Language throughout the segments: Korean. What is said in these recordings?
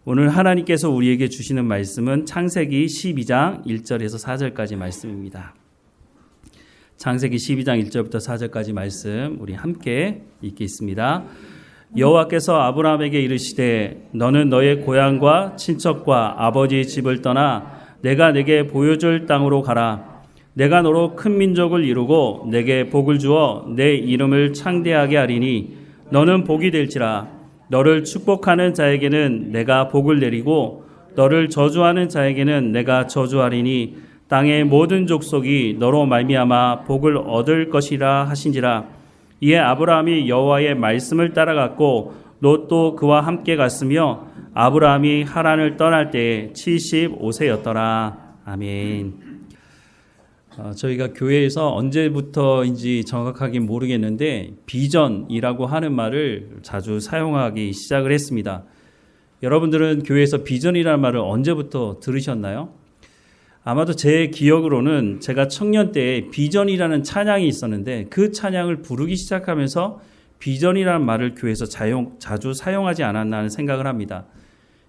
오늘 하나님께서 우리에게 주시는 말씀은 창세기 12장 1절에서 4절까지 말씀입니다. 창세기 12장 1절부터 4절까지 말씀 우리 함께 읽겠습니다. 여호와께서 아브라함에게 이르시되 너는 너의 고향과 친척과 아버지의 집을 떠나 내가 내게 보여줄 땅으로 가라. 내가 너로 큰 민족을 이루고 내게 복을 주어 내 이름을 창대하게 하리니 너는 복이 될지라. 너를 축복하는 자에게는 내가 복을 내리고 너를 저주하는 자에게는 내가 저주하리니 땅의 모든 족속이 너로 말미암아 복을 얻을 것이라 하신지라. 이에 아브라함이 여호와의 말씀을 따라갔고 롯도 그와 함께 갔으며 아브라함이 하란을 떠날 때에 75세였더라. 아멘. 저희가 교회에서 언제부터인지 정확하게 모르겠는데 비전이라고 하는 말을 자주 사용하기 시작을 했습니다. 여러분들은 교회에서 비전이라는 말을 언제부터 들으셨나요? 아마도 제 기억으로는 제가 청년 때 비전이라는 찬양이 있었는데 그 찬양을 부르기 시작하면서 비전이라는 말을 교회에서 자주 사용하지 않았나 하는 생각을 합니다.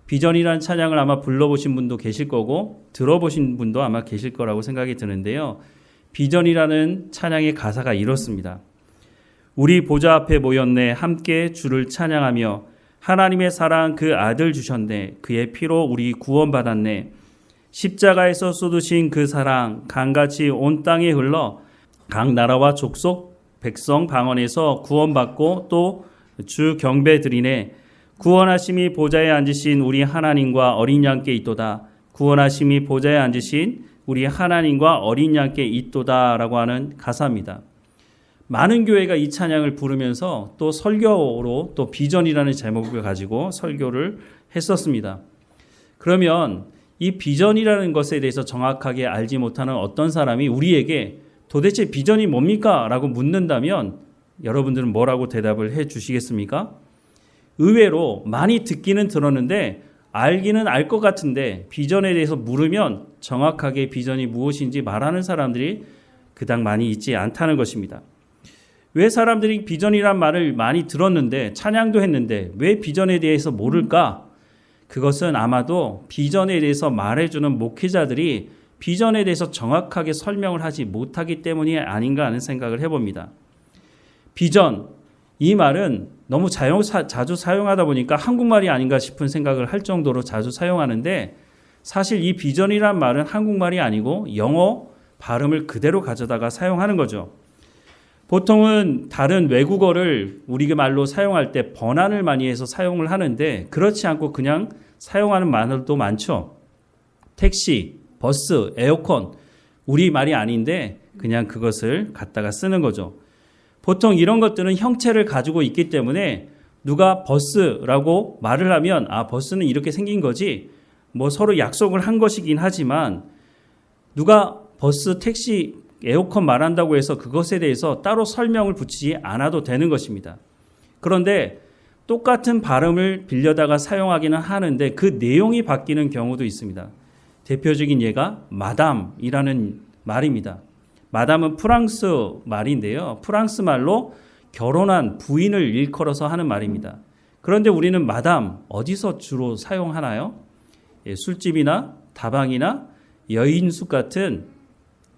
비전이라는 찬양을 아마 불러보신 분도 계실 거고 들어보신 분도 아마 계실 거라고 생각이 드는데요. 비전이라는 찬양의 가사가 이렇습니다. 우리 보좌 앞에 모였네 함께 주를 찬양하며 하나님의 사랑 그 아들 주셨네 그의 피로 우리 구원받았네 십자가에서 쏟으신 그 사랑 강같이 온 땅에 흘러 각 나라와 족속 백성 방언에서 구원받고 또 주 경배 드리네 구원하심이 보좌에 앉으신 우리 하나님과 어린 양께 있도다. 구원하심이 보좌에 앉으신 우리 하나님과 어린 양께 있도다 라고 하는 가사입니다. 많은 교회가 이 찬양을 부르면서 또 설교로 또 비전이라는 제목을 가지고 설교를 했었습니다. 그러면 이 비전이라는 것에 대해서 정확하게 알지 못하는 어떤 사람이 우리에게 도대체 비전이 뭡니까? 라고 묻는다면 여러분들은 뭐라고 대답을 해 주시겠습니까? 의외로 많이 듣기는 들었는데 알기는 알 것 같은데 비전에 대해서 물으면 정확하게 비전이 무엇인지 말하는 사람들이 그닥 많이 있지 않다는 것입니다. 왜 사람들이 비전이란 말을 많이 들었는데 찬양도 했는데 왜 비전에 대해서 모를까? 그것은 아마도 비전에 대해서 말해주는 목회자들이 비전에 대해서 정확하게 설명을 하지 못하기 때문이 아닌가 하는 생각을 해봅니다. 비전, 이 말은 너무 자주 사용하다 보니까 한국말이 아닌가 싶은 생각을 할 정도로 자주 사용하는데 사실 이 비전이란 말은 한국말이 아니고 영어 발음을 그대로 가져다가 사용하는 거죠. 보통은 다른 외국어를 우리 말로 사용할 때 번안을 많이 해서 사용을 하는데 그렇지 않고 그냥 사용하는 말도 많죠. 택시, 버스, 에어컨 우리 말이 아닌데 그냥 그것을 갖다가 쓰는 거죠. 보통 이런 것들은 형체를 가지고 있기 때문에 누가 버스라고 말을 하면 아 버스는 이렇게 생긴 거지 뭐 서로 약속을 한 것이긴 하지만 누가 버스, 택시, 에어컨 말한다고 해서 그것에 대해서 따로 설명을 붙이지 않아도 되는 것입니다. 그런데 똑같은 발음을 빌려다가 사용하기는 하는데 그 내용이 바뀌는 경우도 있습니다. 대표적인 예가 마담이라는 말입니다. 마담은 프랑스 말인데요. 프랑스 말로 결혼한 부인을 일컬어서 하는 말입니다. 그런데 우리는 마담 어디서 주로 사용하나요? 술집이나 다방이나 여인숙 같은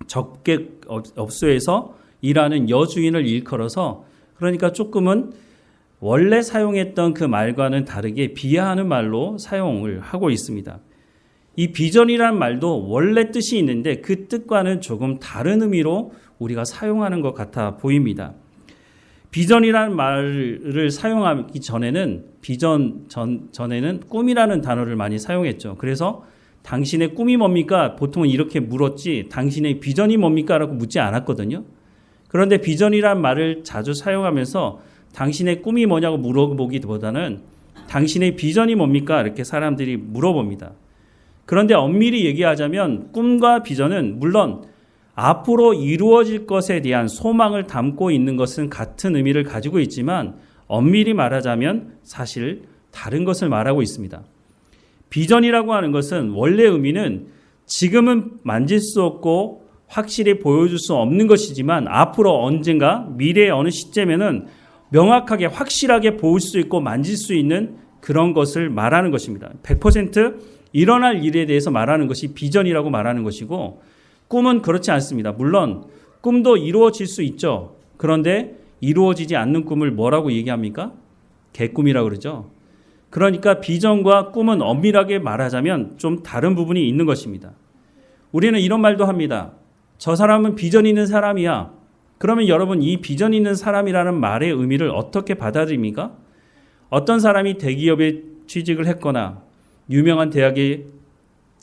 접객 업소에서 일하는 여주인을 일컬어서 그러니까 조금은 원래 사용했던 그 말과는 다르게 비하하는 말로 사용을 하고 있습니다. 이 비전이라는 말도 원래 뜻이 있는데 그 뜻과는 조금 다른 의미로 우리가 사용하는 것 같아 보입니다. 비전이라는 말을 사용하기 전에는 전에는 꿈이라는 단어를 많이 사용했죠. 그래서 당신의 꿈이 뭡니까? 보통은 이렇게 물었지 당신의 비전이 뭡니까? 라고 묻지 않았거든요. 그런데 비전이라는 말을 자주 사용하면서 당신의 꿈이 뭐냐고 물어보기보다는 당신의 비전이 뭡니까? 이렇게 사람들이 물어봅니다. 그런데 엄밀히 얘기하자면 꿈과 비전은 물론 앞으로 이루어질 것에 대한 소망을 담고 있는 것은 같은 의미를 가지고 있지만 엄밀히 말하자면 사실 다른 것을 말하고 있습니다. 비전이라고 하는 것은 원래 의미는 지금은 만질 수 없고 확실히 보여줄 수 없는 것이지만 앞으로 언젠가 미래의 어느 시점에는 명확하게 확실하게 보일 수 있고 만질 수 있는 그런 것을 말하는 것입니다. 100% 일어날 일에 대해서 말하는 것이 비전이라고 말하는 것이고, 꿈은 그렇지 않습니다. 물론 꿈도 이루어질 수 있죠. 그런데 이루어지지 않는 꿈을 뭐라고 얘기합니까? 개꿈이라고 그러죠. 그러니까 비전과 꿈은 엄밀하게 말하자면 좀 다른 부분이 있는 것입니다. 우리는 이런 말도 합니다. 저 사람은 비전 있는 사람이야. 그러면 여러분, 이 비전 있는 사람이라는 말의 의미를 어떻게 받아들입니까? 어떤 사람이 대기업에 취직을 했거나 유명한 대학에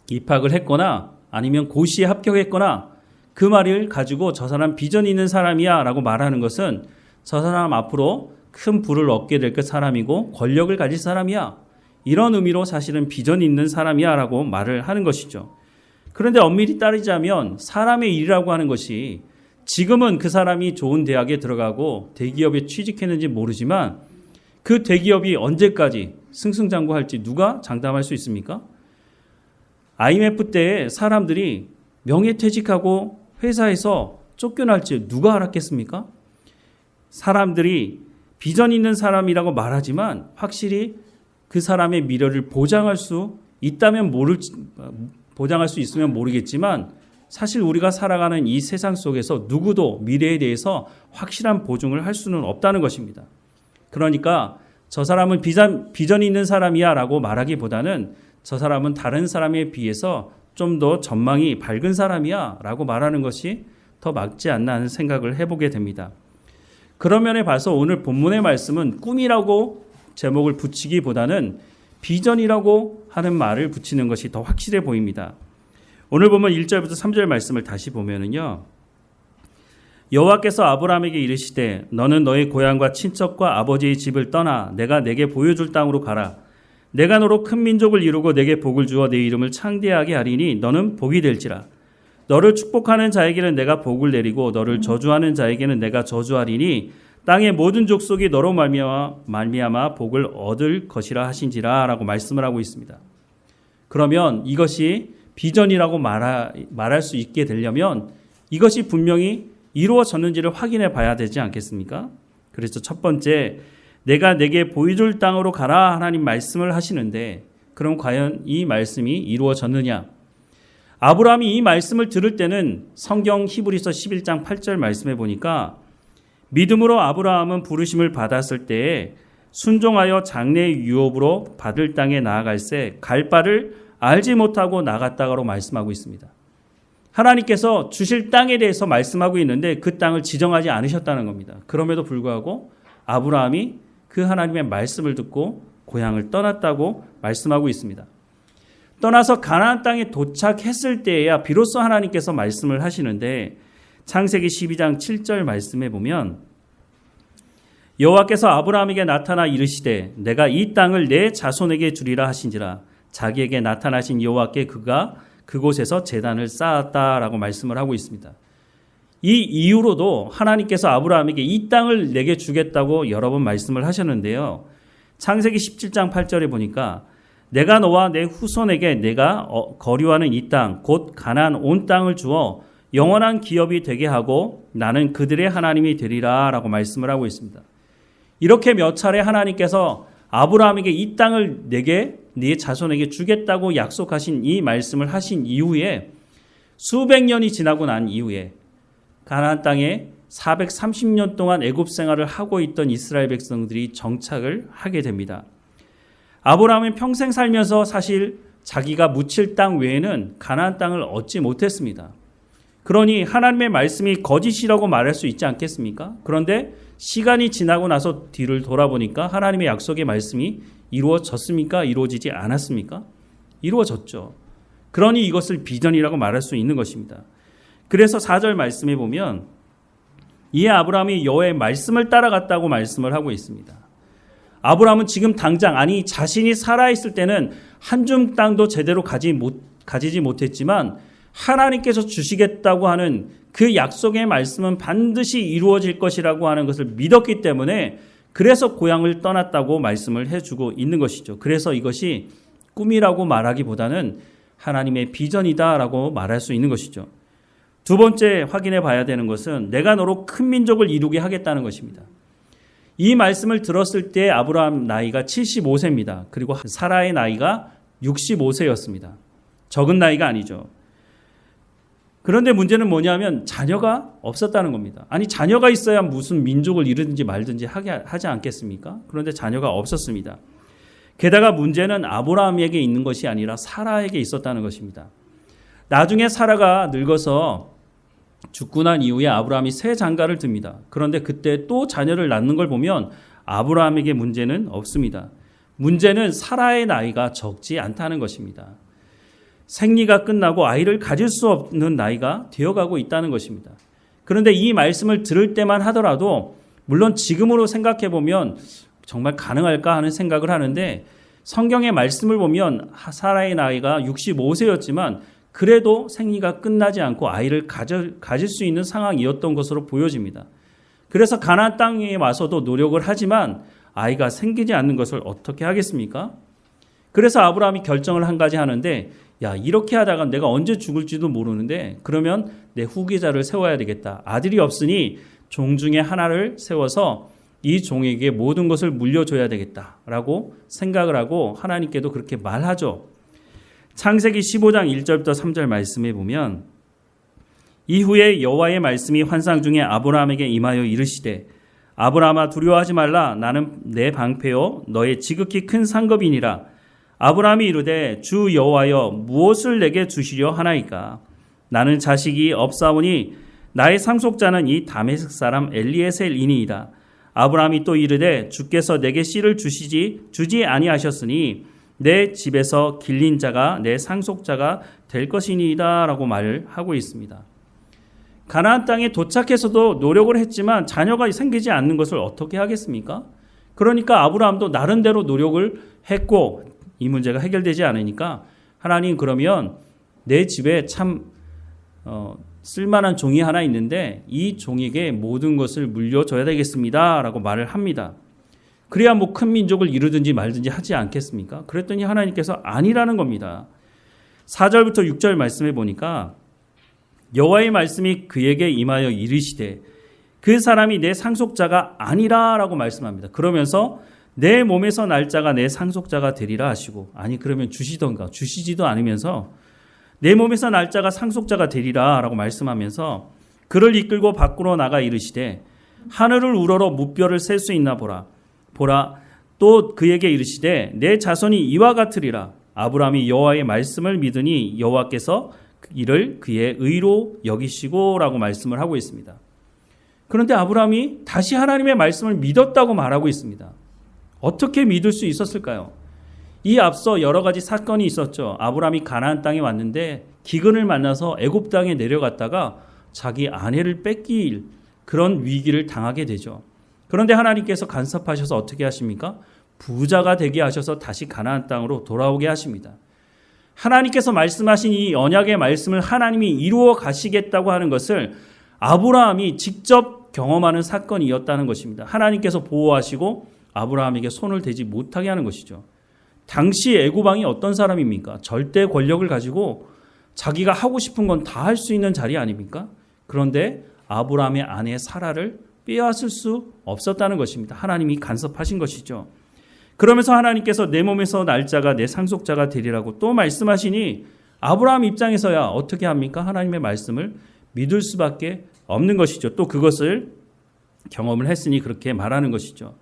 입학을 했거나 아니면 고시에 합격했거나 그 말을 가지고 저 사람 비전 있는 사람이야 라고 말하는 것은 저 사람 앞으로 큰 부를 얻게 될 그 사람이고 권력을 가질 사람이야. 이런 의미로 사실은 비전 있는 사람이야 라고 말을 하는 것이죠. 그런데 엄밀히 따르자면 사람의 일이라고 하는 것이 지금은 그 사람이 좋은 대학에 들어가고 대기업에 취직했는지 모르지만 그 대기업이 언제까지 승승장구할지 누가 장담할 수 있습니까? IMF 때에 사람들이 명예퇴직하고 회사에서 쫓겨날지 누가 알았겠습니까? 사람들이 비전 있는 사람이라고 말하지만 확실히 그 사람의 미래를 보장할 수 있다면 보장할 수 있으면 모르겠지만 사실 우리가 살아가는 이 세상 속에서 누구도 미래에 대해서 확실한 보증을 할 수는 없다는 것입니다. 그러니까 저 사람은 비전이 있는 사람이야 라고 말하기보다는 저 사람은 다른 사람에 비해서 좀 더 전망이 밝은 사람이야 라고 말하는 것이 더 맞지 않나 하는 생각을 해보게 됩니다. 그런 면에 봐서 오늘 본문의 말씀은 꿈이라고 제목을 붙이기보다는 비전이라고 하는 말을 붙이는 것이 더 확실해 보입니다. 오늘 보면 1절부터 3절 말씀을 다시 보면은요. 여호와께서 아브라함에게 이르시되 너는 너의 고향과 친척과 아버지의 집을 떠나 내가 내게 보여줄 땅으로 가라. 내가 너로 큰 민족을 이루고 내게 복을 주어 내 이름을 창대하게 하리니 너는 복이 될지라. 너를 축복하는 자에게는 내가 복을 내리고 너를 저주하는 자에게는 내가 저주하리니 땅의 모든 족속이 너로 말미암아 복을 얻을 것이라 하신지라 라고 말씀을 하고 있습니다. 그러면 이것이 비전이라고 말할 수 있게 되려면 이것이 분명히 이루어졌는지를 확인해 봐야 되지 않겠습니까? 그래서 첫 번째, 내가 내게 보여줄 땅으로 가라 하나님 말씀을 하시는데 그럼 과연 이 말씀이 이루어졌느냐? 아브라함이 이 말씀을 들을 때는 성경 히브리서 11장 8절 말씀해 보니까 믿음으로 아브라함은 부르심을 받았을 때에 순종하여 장래의 유업으로 받을 땅에 나아갈새 갈 바를 알지 못하고 나갔다고 말씀하고 있습니다. 하나님께서 주실 땅에 대해서 말씀하고 있는데 그 땅을 지정하지 않으셨다는 겁니다. 그럼에도 불구하고 아브라함이 그 하나님의 말씀을 듣고 고향을 떠났다고 말씀하고 있습니다. 떠나서 가나안 땅에 도착했을 때에야 비로소 하나님께서 말씀을 하시는데 창세기 12장 7절 말씀에 보면 여호와께서 아브라함에게 나타나 이르시되 내가 이 땅을 내 자손에게 주리라 하신지라. 자기에게 나타나신 여호와께 그가 그곳에서 제단을 쌓았다라고 말씀을 하고 있습니다. 이 이후로도 하나님께서 아브라함에게 이 땅을 내게 주겠다고 여러 번 말씀을 하셨는데요. 창세기 17장 8절에 보니까 내가 너와 내 후손에게 내가 거류하는 이 땅 곧 가나안 온 땅을 주어 영원한 기업이 되게 하고 나는 그들의 하나님이 되리라 라고 말씀을 하고 있습니다. 이렇게 몇 차례 하나님께서 아브라함에게 이 땅을 내게 네 자손에게 주겠다고 약속하신 이 말씀을 하신 이후에 수백 년이 지나고 난 이후에 가나안 땅에 430년 동안 애굽 생활을 하고 있던 이스라엘 백성들이 정착을 하게 됩니다. 아브라함은 평생 살면서 사실 자기가 묻힐 땅 외에는 가나안 땅을 얻지 못했습니다. 그러니 하나님의 말씀이 거짓이라고 말할 수 있지 않겠습니까? 그런데 시간이 지나고 나서 뒤를 돌아보니까 하나님의 약속의 말씀이 이루어졌습니까? 이루어지지 않았습니까? 이루어졌죠. 그러니 이것을 비전이라고 말할 수 있는 것입니다. 그래서 4절 말씀에 보면 이에 아브라함이 여호와의 말씀을 따라갔다고 말씀을 하고 있습니다. 아브라함은 지금 당장 자신이 살아있을 때는 한 줌 땅도 제대로 가지지 못했지만 하나님께서 주시겠다고 하는 그 약속의 말씀은 반드시 이루어질 것이라고 하는 것을 믿었기 때문에 그래서 고향을 떠났다고 말씀을 해주고 있는 것이죠. 그래서 이것이 꿈이라고 말하기보다는 하나님의 비전이다라고 말할 수 있는 것이죠. 두 번째 확인해 봐야 되는 것은 내가 너로 큰 민족을 이루게 하겠다는 것입니다. 이 말씀을 들었을 때 아브라함 나이가 75세입니다. 그리고 사라의 나이가 65세였습니다. 적은 나이가 아니죠. 그런데 문제는 뭐냐면 자녀가 없었다는 겁니다. 아니 자녀가 있어야 무슨 민족을 이루든지 말든지 하지 않겠습니까? 그런데 자녀가 없었습니다. 게다가 문제는 아브라함에게 있는 것이 아니라 사라에게 있었다는 것입니다. 나중에 사라가 늙어서 죽고 난 이후에 아브라함이 새 장가를 듭니다. 그런데 그때 또 자녀를 낳는 걸 보면 아브라함에게 문제는 없습니다. 문제는 사라의 나이가 적지 않다는 것입니다. 생리가 끝나고 아이를 가질 수 없는 나이가 되어가고 있다는 것입니다. 그런데 이 말씀을 들을 때만 하더라도 물론 지금으로 생각해 보면 정말 가능할까 하는 생각을 하는데 성경의 말씀을 보면 사라의 나이가 65세였지만 그래도 생리가 끝나지 않고 아이를 가질 수 있는 상황이었던 것으로 보여집니다. 그래서 가나안 땅에 와서도 노력을 하지만 아이가 생기지 않는 것을 어떻게 하겠습니까? 그래서 아브라함이 결정을 한 가지 하는데 야 이렇게 하다가 내가 언제 죽을지도 모르는데 그러면 내 후계자를 세워야 되겠다. 아들이 없으니 종 중에 하나를 세워서 이 종에게 모든 것을 물려줘야 되겠다라고 생각을 하고 하나님께도 그렇게 말하죠. 창세기 15장 1절부터 3절 말씀에 보면 이후에 여호와의 말씀이 환상 중에 아브라함에게 임하여 이르시되 아브라함아 두려워하지 말라 나는 내 방패요 너의 지극히 큰 상급이니라. 아브라함이 이르되 주 여호와여 무엇을 내게 주시려 하나이까? 나는 자식이 없사오니 나의 상속자는 이 다메섹 사람 엘리에셀이니이다. 아브라함이 또 이르되 주께서 내게 씨를 주지 아니하셨으니 내 집에서 길린 자가 내 상속자가 될 것이니이다 라고 말을 하고 있습니다. 가나안 땅에 도착해서도 노력을 했지만 자녀가 생기지 않는 것을 어떻게 하겠습니까? 그러니까 아브라함도 나름대로 노력을 했고 이 문제가 해결되지 않으니까 하나님 그러면 내 집에 참 쓸만한 종이 하나 있는데 이 종에게 모든 것을 물려줘야 되겠습니다 라고 말을 합니다. 그래야 뭐 큰 민족을 이루든지 말든지 하지 않겠습니까? 그랬더니 하나님께서 아니라는 겁니다. 4절부터 6절 말씀해 보니까 여호와의 말씀이 그에게 임하여 이르시되 그 사람이 내 상속자가 아니라 라고 말씀합니다. 그러면서 내 몸에서 날 자가 내 상속자가 되리라 하시고 아니 그러면 주시던가 주시지도 않으면서 내 몸에서 날 자가 상속자가 되리라 라고 말씀하면서 그를 이끌고 밖으로 나가 이르시되 하늘을 우러러 무뼈를 셀 수 있나 보라 또 그에게 이르시되 내 자손이 이와 같으리라. 아브라함이 여호와의 말씀을 믿으니 여호와께서 이를 그의 의로 여기시고 라고 말씀을 하고 있습니다. 그런데 아브라함이 다시 하나님의 말씀을 믿었다고 말하고 있습니다. 어떻게 믿을 수 있었을까요? 이 앞서 여러 가지 사건이 있었죠. 아브라함이 가나안 땅에 왔는데 기근을 만나서 애굽 땅에 내려갔다가 자기 아내를 뺏길 그런 위기를 당하게 되죠. 그런데 하나님께서 간섭하셔서 어떻게 하십니까? 부자가 되게 하셔서 다시 가나안 땅으로 돌아오게 하십니다. 하나님께서 말씀하신 이 언약의 말씀을 하나님이 이루어 가시겠다고 하는 것을 아브라함이 직접 경험하는 사건이었다는 것입니다. 하나님께서 보호하시고 아브라함에게 손을 대지 못하게 하는 것이죠. 당시 애굽 왕이 어떤 사람입니까? 절대 권력을 가지고 자기가 하고 싶은 건 다 할 수 있는 자리 아닙니까? 그런데 아브라함의 아내 사라를 빼앗을 수 없었다는 것입니다. 하나님이 간섭하신 것이죠. 그러면서 하나님께서 내 몸에서 날 자가 내 상속자가 되리라고 또 말씀하시니 아브라함 입장에서야 어떻게 합니까? 하나님의 말씀을 믿을 수밖에 없는 것이죠. 또 그것을 경험을 했으니 그렇게 말하는 것이죠.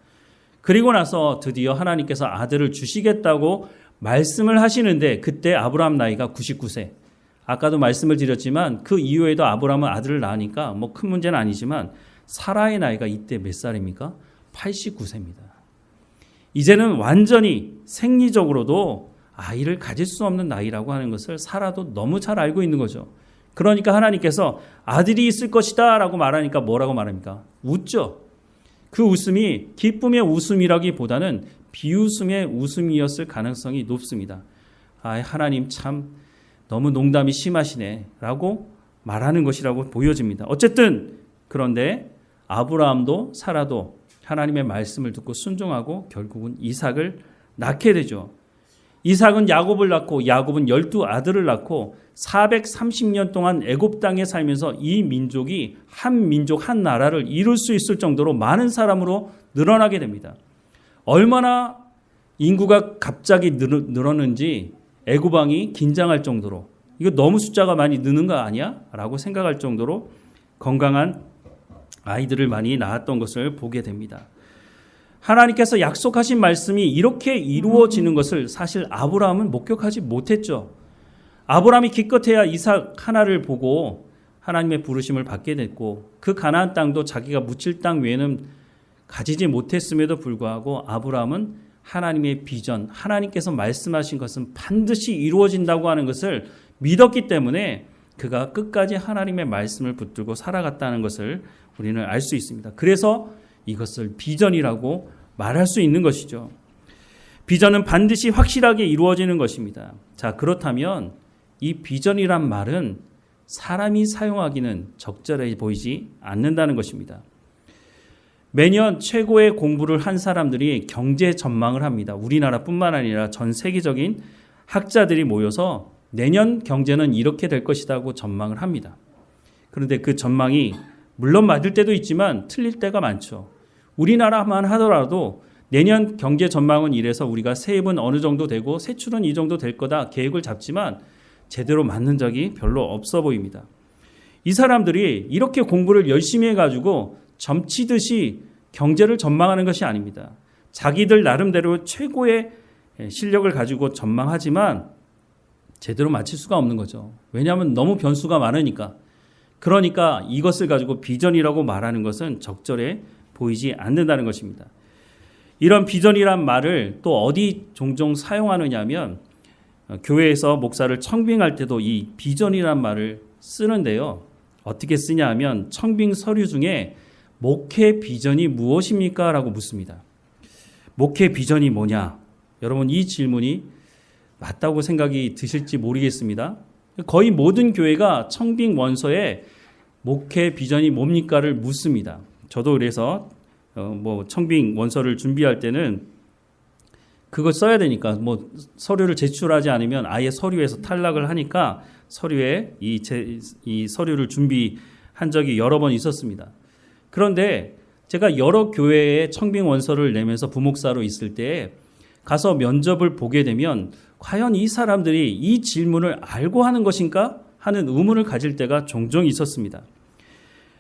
그리고 나서 드디어 하나님께서 아들을 주시겠다고 말씀을 하시는데 그때 아브라함 나이가 99세. 아까도 말씀을 드렸지만 그 이후에도 아브라함은 아들을 낳으니까 뭐 큰 문제는 아니지만 사라의 나이가 이때 몇 살입니까? 89세입니다. 이제는 완전히 생리적으로도 아이를 가질 수 없는 나이라고 하는 것을 사라도 너무 잘 알고 있는 거죠. 그러니까 하나님께서 아들이 있을 것이다 라고 말하니까 뭐라고 말합니까? 웃죠. 그 웃음이 기쁨의 웃음이라기보다는 비웃음의 웃음이었을 가능성이 높습니다. 하나님 참 너무 농담이 심하시네 라고 말하는 것이라고 보여집니다. 어쨌든 그런데 아브라함도 사라도 하나님의 말씀을 듣고 순종하고 결국은 이삭을 낳게 되죠. 이삭은 야곱을 낳고 야곱은 12아들을 낳고 430년 동안 애굽 땅에 살면서 이 민족이 한 민족 한 나라를 이룰 수 있을 정도로 많은 사람으로 늘어나게 됩니다. 얼마나 인구가 갑자기 늘었는지 애굽 왕이 긴장할 정도로 이거 너무 숫자가 많이 느는 거 아니야? 라고 생각할 정도로 건강한 아이들을 많이 낳았던 것을 보게 됩니다. 하나님께서 약속하신 말씀이 이렇게 이루어지는 것을 사실 아브라함은 목격하지 못했죠. 아브라함이 기껏해야 이삭 하나를 보고 하나님의 부르심을 받게 됐고 그 가나안 땅도 자기가 묻힐 땅 외에는 가지지 못했음에도 불구하고 아브라함은 하나님의 비전, 하나님께서 말씀하신 것은 반드시 이루어진다고 하는 것을 믿었기 때문에 그가 끝까지 하나님의 말씀을 붙들고 살아갔다는 것을 우리는 알 수 있습니다. 그래서 이것을 비전이라고 말할 수 있는 것이죠. 비전은 반드시 확실하게 이루어지는 것입니다. 자, 그렇다면 이 비전이란 말은 사람이 사용하기는 적절해 보이지 않는다는 것입니다. 매년 최고의 공부를 한 사람들이 경제 전망을 합니다. 우리나라뿐만 아니라 전 세계적인 학자들이 모여서 내년 경제는 이렇게 될 것이라고 전망을 합니다. 그런데 그 전망이 물론 맞을 때도 있지만 틀릴 때가 많죠. 우리나라만 하더라도 내년 경제 전망은 이래서 우리가 세입은 어느 정도 되고 세출은 이 정도 될 거다 계획을 잡지만 제대로 맞는 적이 별로 없어 보입니다. 이 사람들이 이렇게 공부를 열심히 해가지고 점치듯이 경제를 전망하는 것이 아닙니다. 자기들 나름대로 최고의 실력을 가지고 전망하지만 제대로 맞힐 수가 없는 거죠. 왜냐하면 너무 변수가 많으니까. 그러니까 이것을 가지고 비전이라고 말하는 것은 적절해 보이지 않는다는 것입니다. 이런 비전이란 말을 또 어디 종종 사용하느냐 하면 교회에서 목사를 청빙할 때도 이 비전이란 말을 쓰는데요. 어떻게 쓰냐 하면 청빙 서류 중에 목회 비전이 무엇입니까? 라고 묻습니다. 목회 비전이 뭐냐? 여러분 이 질문이 맞다고 생각이 드실지 모르겠습니다. 거의 모든 교회가 청빙 원서에 목회 비전이 뭡니까를 묻습니다. 저도 그래서 청빙 원서를 준비할 때는 그걸 써야 되니까 서류를 제출하지 않으면 아예 서류에서 탈락을 하니까 서류에 이 서류를 준비한 적이 여러 번 있었습니다. 그런데 제가 여러 교회에 청빙 원서를 내면서 부목사로 있을 때 가서 면접을 보게 되면 과연 이 사람들이 이 질문을 알고 하는 것인가 하는 의문을 가질 때가 종종 있었습니다.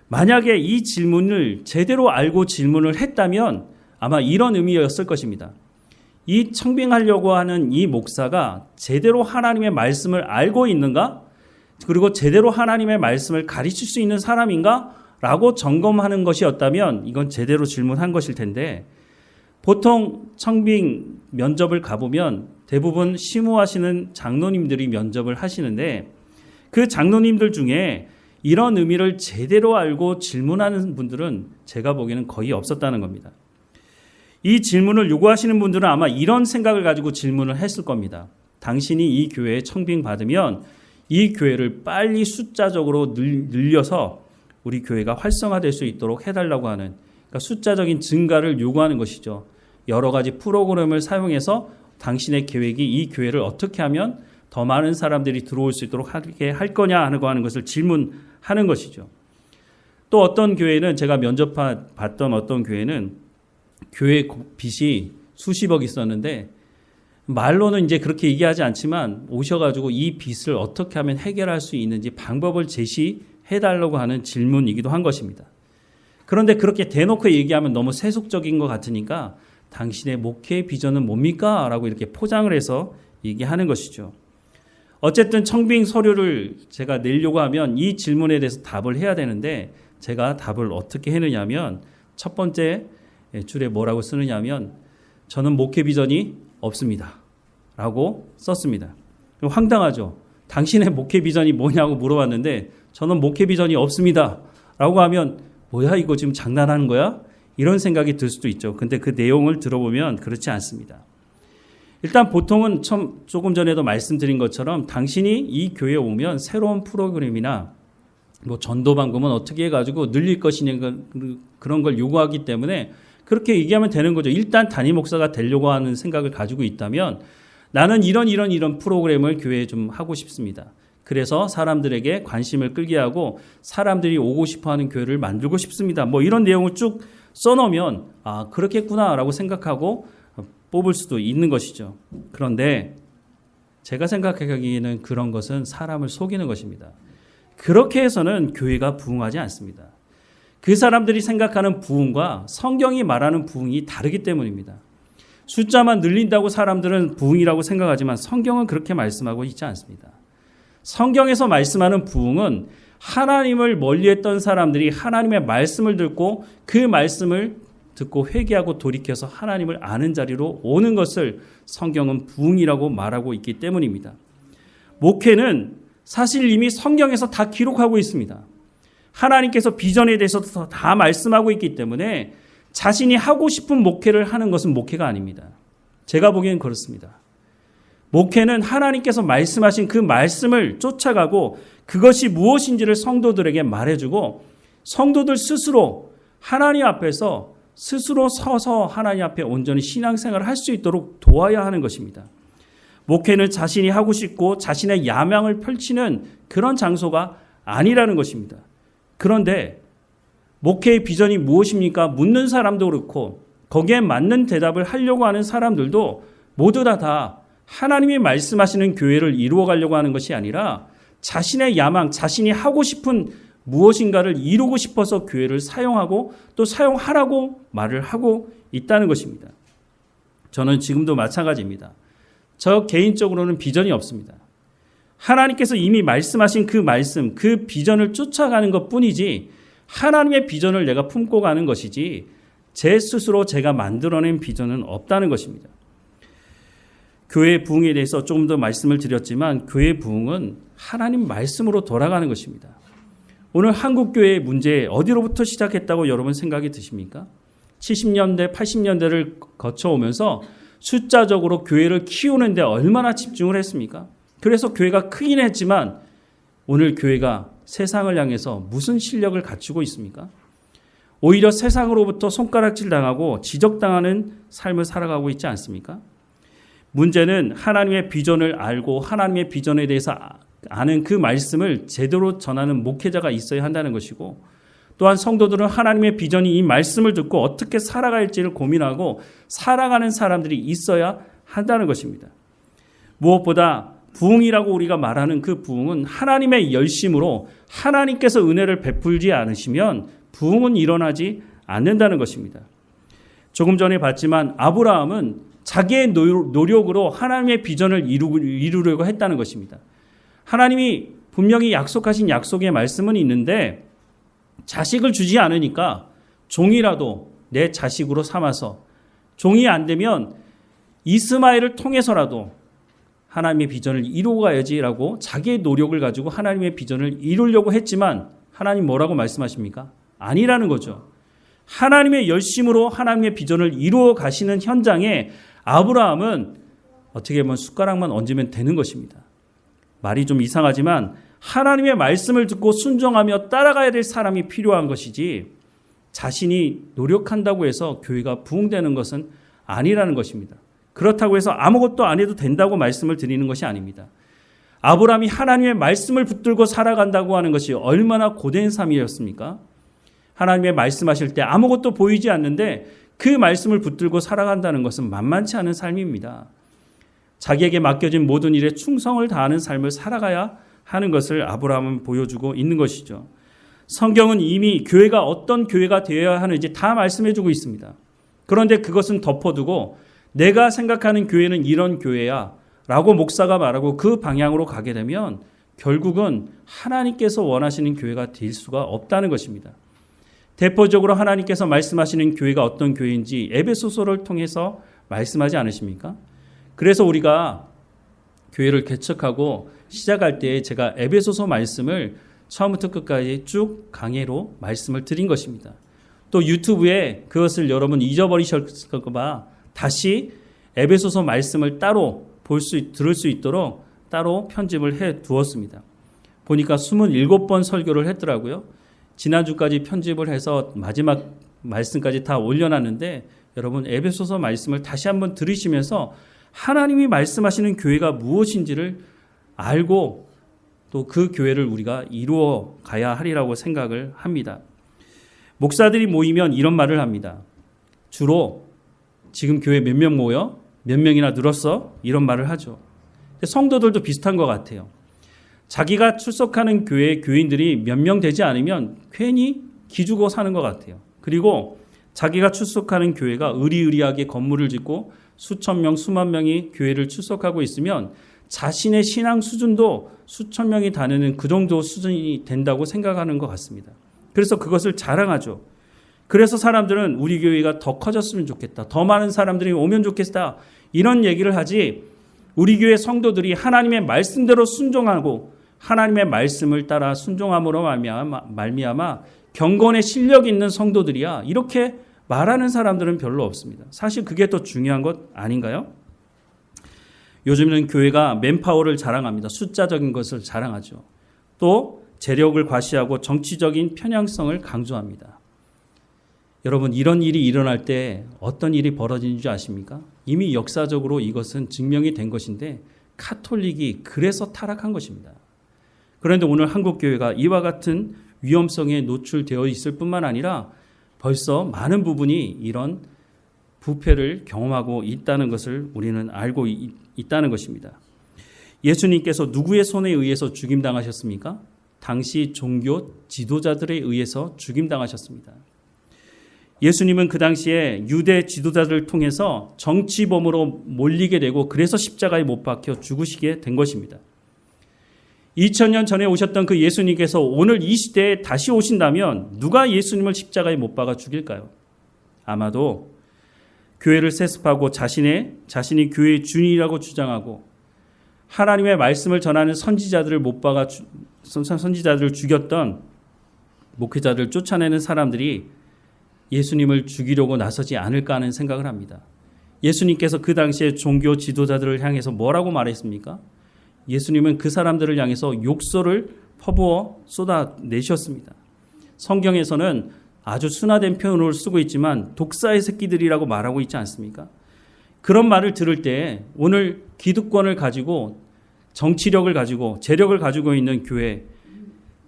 만약에 이 질문을 제대로 알고 질문을 했다면 아마 이런 의미였을 것입니다. 이 청빙하려고 하는 이 목사가 제대로 하나님의 말씀을 알고 있는가? 그리고 제대로 하나님의 말씀을 가르칠 수 있는 사람인가? 라고 점검하는 것이었다면 이건 제대로 질문한 것일 텐데 보통 청빙 면접을 가보면 대부분 심우하시는 장로님들이 면접을 하시는데 그 장로님들 중에 이런 의미를 제대로 알고 질문하는 분들은 제가 보기에는 거의 없었다는 겁니다. 이 질문을 요구하시는 분들은 아마 이런 생각을 가지고 질문을 했을 겁니다. 당신이 이 교회에 청빙 받으면 이 교회를 빨리 숫자적으로 늘려서 우리 교회가 활성화될 수 있도록 해달라고 하는 그러니까 숫자적인 증가를 요구하는 것이죠. 여러 가지 프로그램을 사용해서 당신의 계획이 이 교회를 어떻게 하면 더 많은 사람들이 들어올 수 있도록 하게 할 거냐 하는 것을 질문하는 것이죠. 또 어떤 교회는 제가 면접 봤던 어떤 교회는 교회 빚이 수십억 있었는데 말로는 이제 그렇게 얘기하지 않지만 오셔가지고 이 빚을 어떻게 하면 해결할 수 있는지 방법을 제시해달라고 하는 질문이기도 한 것입니다. 그런데 그렇게 대놓고 얘기하면 너무 세속적인 것 같으니까 당신의 목회 비전은 뭡니까? 라고 이렇게 포장을 해서 얘기하는 것이죠. 어쨌든 청빙 서류를 제가 내려고 하면 이 질문에 대해서 답을 해야 되는데 제가 답을 어떻게 했느냐면 첫 번째 줄에 뭐라고 쓰느냐면 저는 목회 비전이 없습니다. 라고 썼습니다. 황당하죠. 당신의 목회 비전이 뭐냐고 물어봤는데 저는 목회 비전이 없습니다. 라고 하면 뭐야 이거 지금 장난하는 거야? 이런 생각이 들 수도 있죠. 근데 그 내용을 들어보면 그렇지 않습니다. 일단 보통은 조금 전에도 말씀드린 것처럼 당신이 이 교회에 오면 새로운 프로그램이나 전도 방법은 어떻게 해가지고 늘릴 것이냐 그런 걸 요구하기 때문에 그렇게 얘기하면 되는 거죠. 일단 담임 목사가 되려고 하는 생각을 가지고 있다면 나는 이런 프로그램을 교회에 좀 하고 싶습니다. 그래서 사람들에게 관심을 끌게 하고 사람들이 오고 싶어하는 교회를 만들고 싶습니다. 이런 내용을 쭉 써놓으면 그렇겠구나라고 생각하고 뽑을 수도 있는 것이죠. 그런데 제가 생각하기에는 그런 것은 사람을 속이는 것입니다. 그렇게 해서는 교회가 부흥하지 않습니다. 그 사람들이 생각하는 부흥과 성경이 말하는 부흥이 다르기 때문입니다. 숫자만 늘린다고 사람들은 부흥이라고 생각하지만 성경은 그렇게 말씀하고 있지 않습니다. 성경에서 말씀하는 부흥은 하나님을 멀리했던 사람들이 하나님의 말씀을 듣고 그 말씀을 듣고 회개하고 돌이켜서 하나님을 아는 자리로 오는 것을 성경은 부흥이라고 말하고 있기 때문입니다. 목회는 사실 이미 성경에서 다 기록하고 있습니다. 하나님께서 비전에 대해서 다 말씀하고 있기 때문에 자신이 하고 싶은 목회를 하는 것은 목회가 아닙니다. 제가 보기엔 그렇습니다. 목회는 하나님께서 말씀하신 그 말씀을 쫓아가고 그것이 무엇인지를 성도들에게 말해주고 성도들 스스로 하나님 앞에서 스스로 서서 하나님 앞에 온전히 신앙생활을 할 수 있도록 도와야 하는 것입니다. 목회는 자신이 하고 싶고 자신의 야망을 펼치는 그런 장소가 아니라는 것입니다. 그런데 목회의 비전이 무엇입니까? 묻는 사람도 그렇고 거기에 맞는 대답을 하려고 하는 사람들도 모두 다 하나님이 말씀하시는 교회를 이루어가려고 하는 것이 아니라 자신의 야망, 자신이 하고 싶은 무엇인가를 이루고 싶어서 교회를 사용하고 또 사용하라고 말을 하고 있다는 것입니다. 저는 지금도 마찬가지입니다. 저 개인적으로는 비전이 없습니다. 하나님께서 이미 말씀하신 그 말씀, 그 비전을 쫓아가는 것뿐이지 하나님의 비전을 내가 품고 가는 것이지 제 스스로 제가 만들어낸 비전은 없다는 것입니다. 교회의 부흥에 대해서 조금 더 말씀을 드렸지만 교회의 부흥은 하나님 말씀으로 돌아가는 것입니다. 오늘 한국교회의 문제 어디로부터 시작했다고 여러분 생각이 드십니까? 70년대, 80년대를 거쳐오면서 숫자적으로 교회를 키우는 데 얼마나 집중을 했습니까? 그래서 교회가 크긴 했지만 오늘 교회가 세상을 향해서 무슨 실력을 갖추고 있습니까? 오히려 세상으로부터 손가락질 당하고 지적당하는 삶을 살아가고 있지 않습니까? 문제는 하나님의 비전을 알고 하나님의 비전에 대해서 아는 그 말씀을 제대로 전하는 목회자가 있어야 한다는 것이고 또한 성도들은 하나님의 비전이 이 말씀을 듣고 어떻게 살아갈지를 고민하고 살아가는 사람들이 있어야 한다는 것입니다. 무엇보다 부흥이라고 우리가 말하는 그 부흥은 하나님의 열심으로 하나님께서 은혜를 베풀지 않으시면 부흥은 일어나지 않는다는 것입니다. 조금 전에 봤지만 아브라함은 자기의 노력으로 하나님의 비전을 이루려고 했다는 것입니다. 하나님이 분명히 약속하신 약속의 말씀은 있는데 자식을 주지 않으니까 종이라도 내 자식으로 삼아서 종이 안 되면 이스마엘을 통해서라도 하나님의 비전을 이루고 가야지라고 자기의 노력을 가지고 하나님의 비전을 이루려고 했지만 하나님 뭐라고 말씀하십니까? 아니라는 거죠. 하나님의 열심으로 하나님의 비전을 이루어 가시는 현장에 아브라함은 어떻게 보면 숟가락만 얹으면 되는 것입니다. 말이 좀 이상하지만 하나님의 말씀을 듣고 순종하며 따라가야 될 사람이 필요한 것이지 자신이 노력한다고 해서 교회가 부흥되는 것은 아니라는 것입니다. 그렇다고 해서 아무것도 안 해도 된다고 말씀을 드리는 것이 아닙니다. 아브라함이 하나님의 말씀을 붙들고 살아간다고 하는 것이 얼마나 고된 삶이었습니까? 하나님의 말씀하실 때 아무것도 보이지 않는데 그 말씀을 붙들고 살아간다는 것은 만만치 않은 삶입니다. 자기에게 맡겨진 모든 일에 충성을 다하는 삶을 살아가야 하는 것을 아브라함은 보여주고 있는 것이죠. 성경은 이미 교회가 어떤 교회가 되어야 하는지 다 말씀해주고 있습니다. 그런데 그것은 덮어두고 내가 생각하는 교회는 이런 교회야 라고 목사가 말하고 그 방향으로 가게 되면 결국은 하나님께서 원하시는 교회가 될 수가 없다는 것입니다. 대표적으로 하나님께서 말씀하시는 교회가 어떤 교회인지 에베소서를 통해서 말씀하지 않으십니까? 그래서 우리가 교회를 개척하고 시작할 때 제가 에베소서 말씀을 처음부터 끝까지 쭉 강해로 말씀을 드린 것입니다. 또 유튜브에 그것을 여러분 잊어버리실까 봐 다시 에베소서 말씀을 따로 들을 수 있도록 따로 편집을 해 두었습니다. 보니까 27번 설교를 했더라고요. 지난주까지 편집을 해서 마지막 말씀까지 다 올려놨는데 여러분 에베소서 말씀을 다시 한번 들으시면서 하나님이 말씀하시는 교회가 무엇인지를 알고 또 그 교회를 우리가 이루어 가야 하리라고 생각을 합니다. 목사들이 모이면 이런 말을 합니다. 주로 지금 교회 몇 명 모여? 몇 명이나 늘었어? 이런 말을 하죠. 성도들도 비슷한 것 같아요. 자기가 출석하는 교회 교인들이 몇 명 되지 않으면 괜히 기죽어 사는 것 같아요. 그리고 자기가 출석하는 교회가 의리의리하게 건물을 짓고 수천 명, 수만 명이 교회를 출석하고 있으면 자신의 신앙 수준도 수천 명이 다니는 그 정도 수준이 된다고 생각하는 것 같습니다. 그래서 그것을 자랑하죠. 그래서 사람들은 우리 교회가 더 커졌으면 좋겠다. 더 많은 사람들이 오면 좋겠다. 이런 얘기를 하지 우리 교회 성도들이 하나님의 말씀대로 순종하고 하나님의 말씀을 따라 순종함으로 말미암아 경건의 실력 있는 성도들이야. 이렇게 말하는 사람들은 별로 없습니다. 사실 그게 더 중요한 것 아닌가요? 요즘에는 교회가 맨파워를 자랑합니다. 숫자적인 것을 자랑하죠. 또 재력을 과시하고 정치적인 편향성을 강조합니다. 여러분, 이런 일이 일어날 때 어떤 일이 벌어지는지 아십니까? 이미 역사적으로 이것은 증명이 된 것인데 카톨릭이 그래서 타락한 것입니다. 그런데 오늘 한국교회가 이와 같은 위험성에 노출되어 있을 뿐만 아니라 벌써 많은 부분이 이런 부패를 경험하고 있다는 것을 우리는 알고 있다는 것입니다. 예수님께서 누구의 손에 의해서 죽임당하셨습니까? 당시 종교 지도자들에 의해서 죽임당하셨습니다. 예수님은 그 당시에 유대 지도자들을 통해서 정치범으로 몰리게 되고 그래서 십자가에 못 박혀 죽으시게 된 것입니다. 2000년 전에 오셨던 그 예수님께서 오늘 이 시대에 다시 오신다면 누가 예수님을 십자가에 못 박아 죽일까요? 아마도 교회를 세습하고 자신이 교회의 주인이라고 주장하고 하나님의 말씀을 전하는 선지자들을 선지자들을 죽였던 목회자들을 쫓아내는 사람들이 예수님을 죽이려고 나서지 않을까 하는 생각을 합니다. 예수님께서 그 당시에 종교 지도자들을 향해서 뭐라고 말했습니까? 예수님은 그 사람들을 향해서 욕설을 퍼부어 쏟아내셨습니다. 성경에서는 아주 순화된 표현을 쓰고 있지만 독사의 새끼들이라고 말하고 있지 않습니까? 그런 말을 들을 때 오늘 기득권을 가지고 정치력을 가지고 재력을 가지고 있는 교회,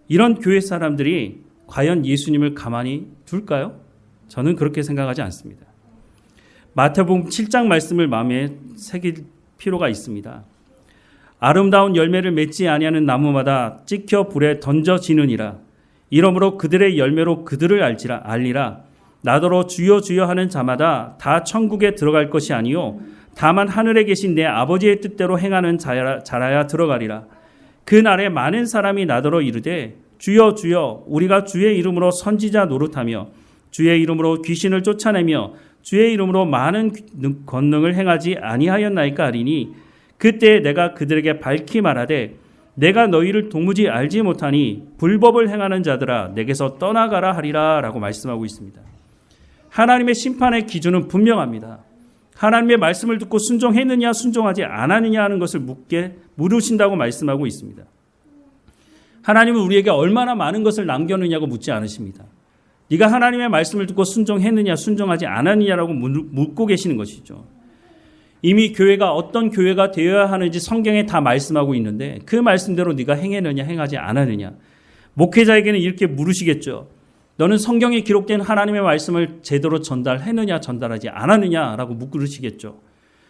이런 교회 사람들이 과연 예수님을 가만히 둘까요? 저는 그렇게 생각하지 않습니다. 마태복음 7장 말씀을 마음에 새길 필요가 있습니다. 아름다운 열매를 맺지 아니하는 나무마다 찍혀 불에 던져지느니라. 이러므로 그들의 열매로 그들을 알리라. 나더러 주여 주여 하는 자마다 다 천국에 들어갈 것이 아니요 다만 하늘에 계신 내 아버지의 뜻대로 행하는 자라야 들어가리라. 그 날에 많은 사람이 나더러 이르되 주여 주여 우리가 주의 이름으로 선지자 노릇하며 주의 이름으로 귀신을 쫓아내며 주의 이름으로 많은 권능을 행하지 아니하였나이까 하리니 그때 내가 그들에게 밝히 말하되 내가 너희를 도무지 알지 못하니 불법을 행하는 자들아 내게서 떠나가라 하리라 라고 말씀하고 있습니다. 하나님의 심판의 기준은 분명합니다. 하나님의 말씀을 듣고 순종했느냐 순종하지 않았느냐 하는 것을 물으신다고 말씀하고 있습니다. 하나님은 우리에게 얼마나 많은 것을 남겼느냐고 묻지 않으십니다. 네가 하나님의 말씀을 듣고 순종했느냐 순종하지 않았느냐라고 묻고 계시는 것이죠. 이미 교회가 어떤 교회가 되어야 하는지 성경에 다 말씀하고 있는데 그 말씀대로 네가 행했느냐 행하지 않았느냐. 목회자에게는 이렇게 물으시겠죠. 너는 성경에 기록된 하나님의 말씀을 제대로 전달했느냐 전달하지 않았느냐라고 물으시겠죠.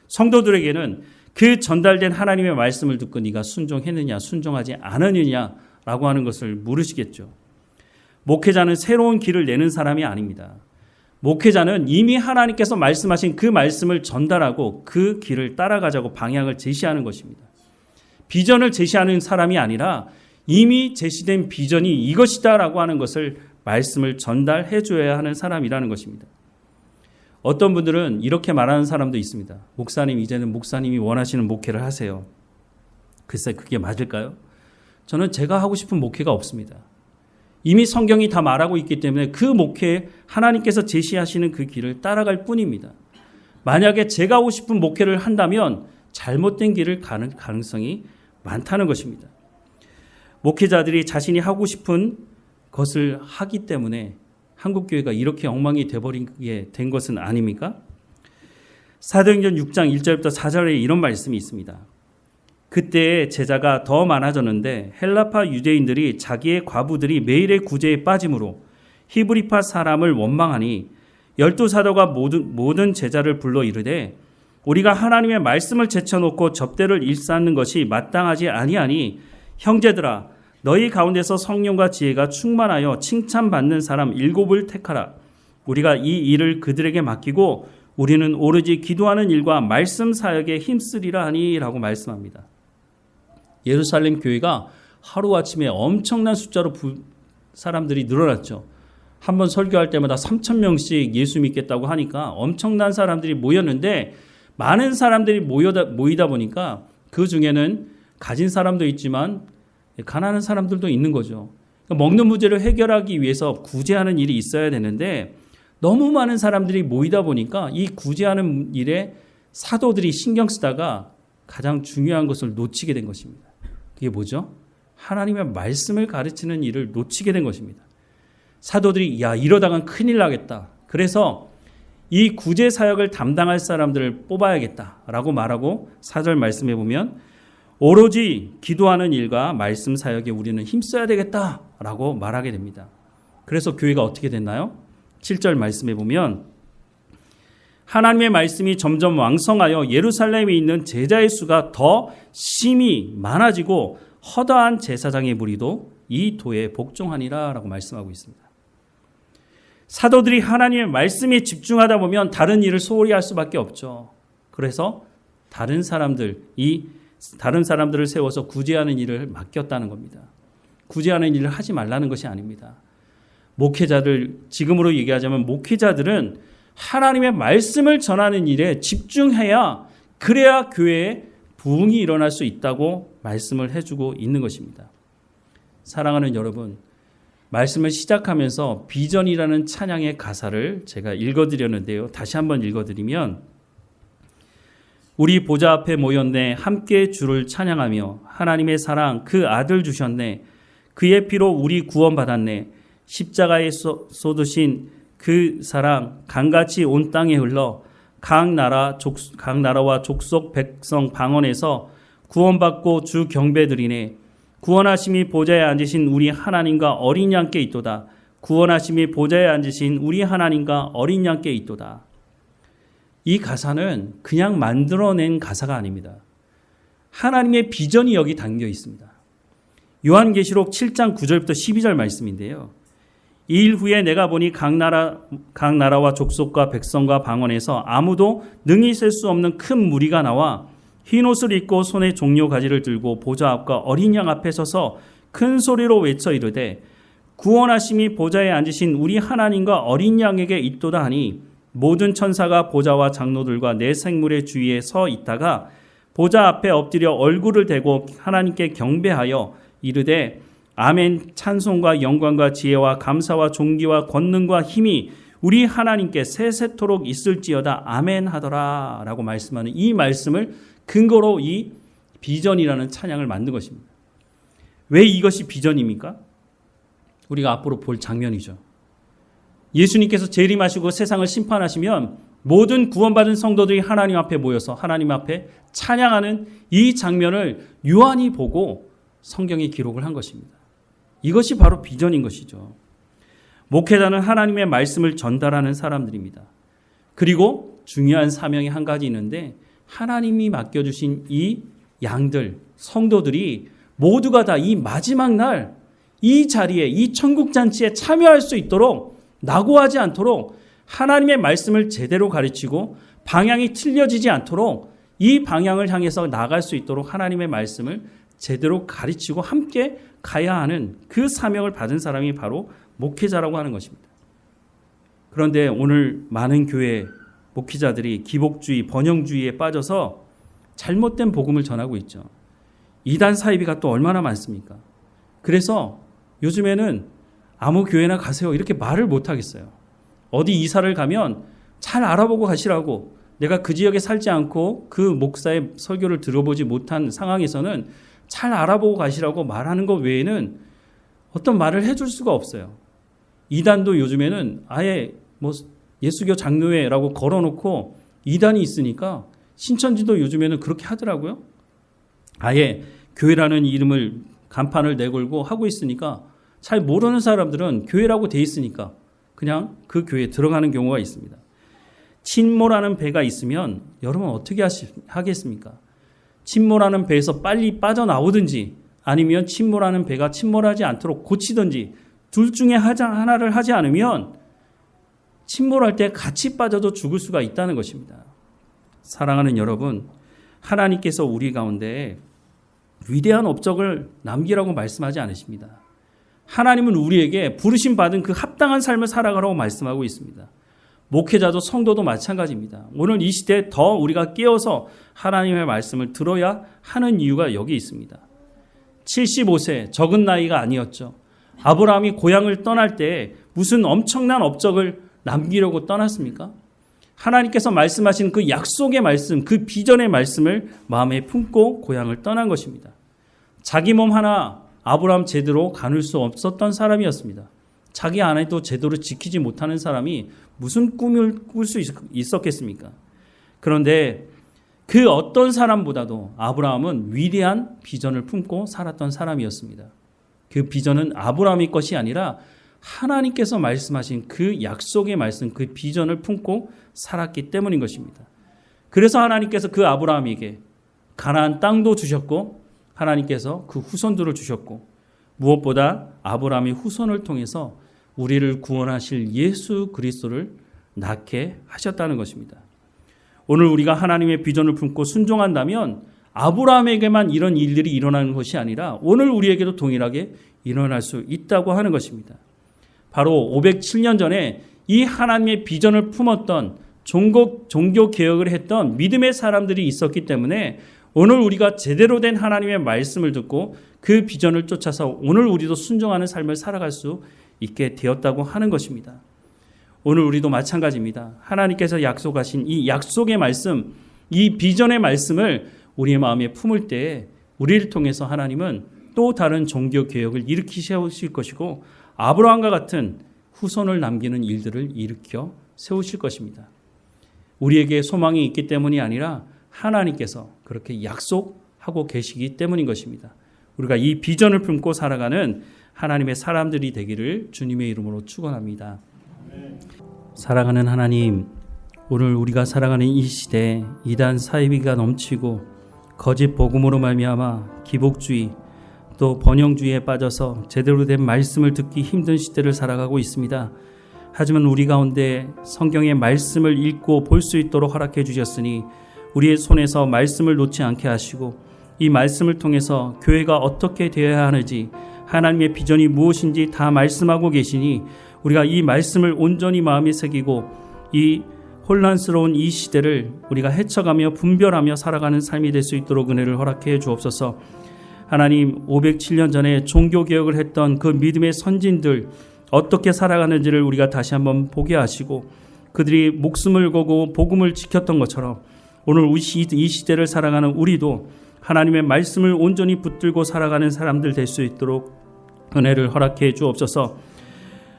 성도들에게는 그 전달된 하나님의 말씀을 듣고 네가 순종했느냐 순종하지 않았느냐라고 하는 것을 물으시겠죠. 목회자는 새로운 길을 내는 사람이 아닙니다. 목회자는 이미 하나님께서 말씀하신 그 말씀을 전달하고 그 길을 따라가자고 방향을 제시하는 것입니다. 비전을 제시하는 사람이 아니라 이미 제시된 비전이 이것이다라고 하는 것을 말씀을 전달해 줘야 하는 사람이라는 것입니다. 어떤 분들은 이렇게 말하는 사람도 있습니다. 목사님, 이제는 목사님이 원하시는 목회를 하세요. 글쎄 그게 맞을까요? 저는 제가 하고 싶은 목회가 없습니다. 이미 성경이 다 말하고 있기 때문에 그 목회에 하나님께서 제시하시는 그 길을 따라갈 뿐입니다. 만약에 제가 하고 싶은 목회를 한다면 잘못된 길을 가는 가능성이 많다는 것입니다. 목회자들이 자신이 하고 싶은 것을 하기 때문에 한국교회가 이렇게 엉망이 되어버리게 된 것은 아닙니까? 사도행전 6장 1절부터 4절에 이런 말씀이 있습니다. 그때 제자가 더 많아졌는데 헬라파 유대인들이 자기의 과부들이 매일의 구제에 빠짐으로 히브리파 사람을 원망하니 12사도가 모든 제자를 불러 이르되 우리가 하나님의 말씀을 제쳐놓고 접대를 일삼는 것이 마땅하지 아니하니 형제들아 너희 가운데서 성령과 지혜가 충만하여 칭찬받는 사람 7을 택하라. 우리가 이 일을 그들에게 맡기고 우리는 오로지 기도하는 일과 말씀 사역에 힘쓰리라 하니 라고 말씀합니다. 예루살렘 교회가 하루아침에 엄청난 숫자로 사람들이 늘어났죠. 한번 설교할 때마다 3,000명씩 예수 믿겠다고 하니까 엄청난 사람들이 모였는데 많은 사람들이 모이다 보니까 그 중에는 가진 사람도 있지만 가난한 사람들도 있는 거죠. 먹는 문제를 해결하기 위해서 구제하는 일이 있어야 되는데 너무 많은 사람들이 모이다 보니까 이 구제하는 일에 사도들이 신경 쓰다가 가장 중요한 것을 놓치게 된 것입니다. 그게 뭐죠? 하나님의 말씀을 가르치는 일을 놓치게 된 것입니다. 사도들이 이러다간 큰일 나겠다. 그래서 이 구제 사역을 담당할 사람들을 뽑아야겠다라고 말하고 4절 말씀해 보면 오로지 기도하는 일과 말씀 사역에 우리는 힘써야 되겠다라고 말하게 됩니다. 그래서 교회가 어떻게 됐나요? 7절 말씀해 보면 하나님의 말씀이 점점 왕성하여 예루살렘에 있는 제자의 수가 더 심히 많아지고 허다한 제사장의 무리도 이 도에 복종하니라 라고 말씀하고 있습니다. 사도들이 하나님의 말씀에 집중하다 보면 다른 일을 소홀히 할 수밖에 없죠. 그래서 다른 사람들을 세워서 구제하는 일을 맡겼다는 겁니다. 구제하는 일을 하지 말라는 것이 아닙니다. 목회자들, 지금으로 얘기하자면 목회자들은 하나님의 말씀을 전하는 일에 집중해야 그래야 교회에 부흥이 일어날 수 있다고 말씀을 해주고 있는 것입니다. 사랑하는 여러분, 말씀을 시작하면서 비전이라는 찬양의 가사를 제가 읽어드렸는데요. 다시 한번 읽어드리면 우리 보좌 앞에 모였네 함께 주를 찬양하며 하나님의 사랑 그 아들 주셨네 그의 피로 우리 구원받았네 십자가에 쏟으신 그 사랑 강같이 온 땅에 흘러 각 나라와 족속 백성 방언에서 구원받고 주 경배드리네 구원하심이 보좌에 앉으신 우리 하나님과 어린 양께 있도다. 구원하심이 보좌에 앉으신 우리 하나님과 어린 양께 있도다. 이 가사는 그냥 만들어낸 가사가 아닙니다. 하나님의 비전이 여기 담겨 있습니다. 요한계시록 7장 9절부터 12절 말씀인데요. 이 일 후에 내가 보니 각 나라와 족속과 백성과 방언에서 아무도 능히 셀 수 없는 큰 무리가 나와 흰 옷을 입고 손에 종려 가지를 들고 보좌 앞과 어린 양 앞에 서서 큰 소리로 외쳐 이르되 구원하심이 보좌에 앉으신 우리 하나님과 어린 양에게 있도다 하니 모든 천사가 보좌와 장로들과 네 생물의 주위에 서 있다가 보좌 앞에 엎드려 얼굴을 대고 하나님께 경배하여 이르되 아멘 찬송과 영광과 지혜와 감사와 존귀와 권능과 힘이 우리 하나님께 세세토록 있을지어다 아멘 하더라 라고 말씀하는 이 말씀을 근거로 이 비전이라는 찬양을 만든 것입니다. 왜 이것이 비전입니까? 우리가 앞으로 볼 장면이죠. 예수님께서 재림하시고 세상을 심판하시면 모든 구원받은 성도들이 하나님 앞에 모여서 하나님 앞에 찬양하는 이 장면을 요한이 보고 성경에 기록을 한 것입니다. 이것이 바로 비전인 것이죠. 목회자는 하나님의 말씀을 전달하는 사람들입니다. 그리고 중요한 사명이 한 가지 있는데 하나님이 맡겨주신 이 양들, 성도들이 모두가 다 이 마지막 날 이 자리에 이 천국잔치에 참여할 수 있도록 낙오하지 않도록 하나님의 말씀을 제대로 가르치고 방향이 틀려지지 않도록 이 방향을 향해서 나갈 수 있도록 하나님의 말씀을 제대로 가르치고 함께 가야 하는 그 사명을 받은 사람이 바로 목회자라고 하는 것입니다. 그런데 오늘 많은 교회 목회자들이 기복주의, 번영주의에 빠져서 잘못된 복음을 전하고 있죠. 이단 사이비가 또 얼마나 많습니까? 그래서 요즘에는 아무 교회나 가세요 이렇게 말을 못 하겠어요. 어디 이사를 가면 잘 알아보고 가시라고 내가 그 지역에 살지 않고 그 목사의 설교를 들어보지 못한 상황에서는 잘 알아보고 가시라고 말하는 것 외에는 어떤 말을 해줄 수가 없어요. 이단도 요즘에는 아예 예수교 장로회라고 걸어놓고 이단이 있으니까 신천지도 요즘에는 그렇게 하더라고요. 아예 교회라는 이름을 간판을 내걸고 하고 있으니까 잘 모르는 사람들은 교회라고 돼 있으니까 그냥 그 교회에 들어가는 경우가 있습니다. 침몰하는 배가 있으면 여러분 어떻게 하겠습니까? 침몰하는 배에서 빨리 빠져나오든지 아니면 침몰하는 배가 침몰하지 않도록 고치든지 둘 중에 하나를 하지 않으면 침몰할 때 같이 빠져도 죽을 수가 있다는 것입니다. 사랑하는 여러분, 하나님께서 우리 가운데 위대한 업적을 남기라고 말씀하지 않으십니다. 하나님은 우리에게 부르심 받은 그 합당한 삶을 살아가라고 말씀하고 있습니다. 목회자도 성도도 마찬가지입니다. 오늘 이 시대에 더 우리가 깨어서 하나님의 말씀을 들어야 하는 이유가 여기 있습니다. 75세 적은 나이가 아니었죠. 아브라함이 고향을 떠날 때 무슨 엄청난 업적을 남기려고 떠났습니까? 하나님께서 말씀하신 그 약속의 말씀, 그 비전의 말씀을 마음에 품고 고향을 떠난 것입니다. 자기 몸 하나 아브라함 제대로 가눌 수 없었던 사람이었습니다. 자기 아내도 제대로 지키지 못하는 사람이 무슨 꿈을 꿀 수 있었겠습니까? 그런데 그 어떤 사람보다도 아브라함은 위대한 비전을 품고 살았던 사람이었습니다. 그 비전은 아브라함의 것이 아니라 하나님께서 말씀하신 그 약속의 말씀, 그 비전을 품고 살았기 때문인 것입니다. 그래서 하나님께서 그 아브라함에게 가나안 땅도 주셨고 하나님께서 그 후손들을 주셨고 무엇보다 아브라함의 후손을 통해서 우리를 구원하실 예수 그리스도를 낳게 하셨다는 것입니다. 오늘 우리가 하나님의 비전을 품고 순종한다면 아브라함에게만 이런 일들이 일어나는 것이 아니라 오늘 우리에게도 동일하게 일어날 수 있다고 하는 것입니다. 바로 507년 전에 이 하나님의 비전을 품었던 종교 개혁을 했던 믿음의 사람들이 있었기 때문에 오늘 우리가 제대로 된 하나님의 말씀을 듣고 그 비전을 쫓아서 오늘 우리도 순종하는 삶을 살아갈 수 있게 되었다고 하는 것입니다. 오늘 우리도 마찬가지입니다. 하나님께서 약속하신 이 약속의 말씀, 이 비전의 말씀을 우리의 마음에 품을 때 우리를 통해서 하나님은 또 다른 종교 개혁을 일으키실 것이고 아브라함과 같은 후손을 남기는 일들을 일으켜 세우실 것입니다. 우리에게 소망이 있기 때문이 아니라 하나님께서 그렇게 약속하고 계시기 때문인 것입니다. 우리가 이 비전을 품고 살아가는 하나님의 사람들이 되기를 주님의 이름으로 축원합니다. 사랑하는 하나님, 오늘 우리가 살아가는 이 시대에 이단 사이비가 넘치고 거짓 복음으로 말미암아 기복주의 또 번영주의에 빠져서 제대로 된 말씀을 듣기 힘든 시대를 살아가고 있습니다. 하지만 우리 가운데 성경의 말씀을 읽고 볼 수 있도록 허락해 주셨으니 우리의 손에서 말씀을 놓지 않게 하시고 이 말씀을 통해서 교회가 어떻게 되어야 하는지 하나님의 비전이 무엇인지 다 말씀하고 계시니 우리가 이 말씀을 온전히 마음에 새기고 이 혼란스러운 이 시대를 우리가 헤쳐가며 분별하며 살아가는 삶이 될 수 있도록 은혜를 허락해 주옵소서. 하나님, 507년 전에 종교개혁을 했던 그 믿음의 선진들 어떻게 살아가는지를 우리가 다시 한번 보게 하시고 그들이 목숨을 걸고 복음을 지켰던 것처럼 오늘 이 시대를 살아가는 우리도 하나님의 말씀을 온전히 붙들고 살아가는 사람들 될 수 있도록 은혜를 허락해 주옵소서.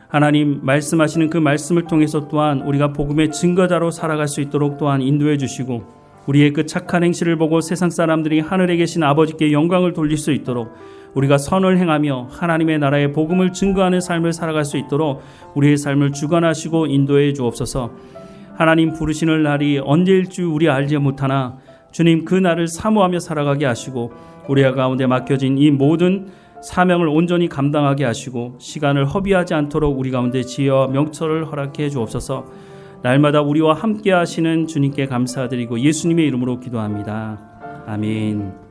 하나님, 말씀하시는 그 말씀을 통해서 또한 우리가 복음의 증거자로 살아갈 수 있도록 또한 인도해 주시고 우리의 그 착한 행실을 보고 세상 사람들이 하늘에 계신 아버지께 영광을 돌릴 수 있도록 우리가 선을 행하며 하나님의 나라의 복음을 증거하는 삶을 살아갈 수 있도록 우리의 삶을 주관하시고 인도해 주옵소서. 하나님 부르시는 날이 언제일 줄 우리 알지 못하나 주님 그 날을 사모하며 살아가게 하시고 우리 가운데 맡겨진 이 모든 사명을 온전히 감당하게 하시고 시간을 허비하지 않도록 우리 가운데 지혜와 명철을 허락해 주옵소서. 날마다 우리와 함께 하시는 주님께 감사드리고 예수님의 이름으로 기도합니다. 아멘.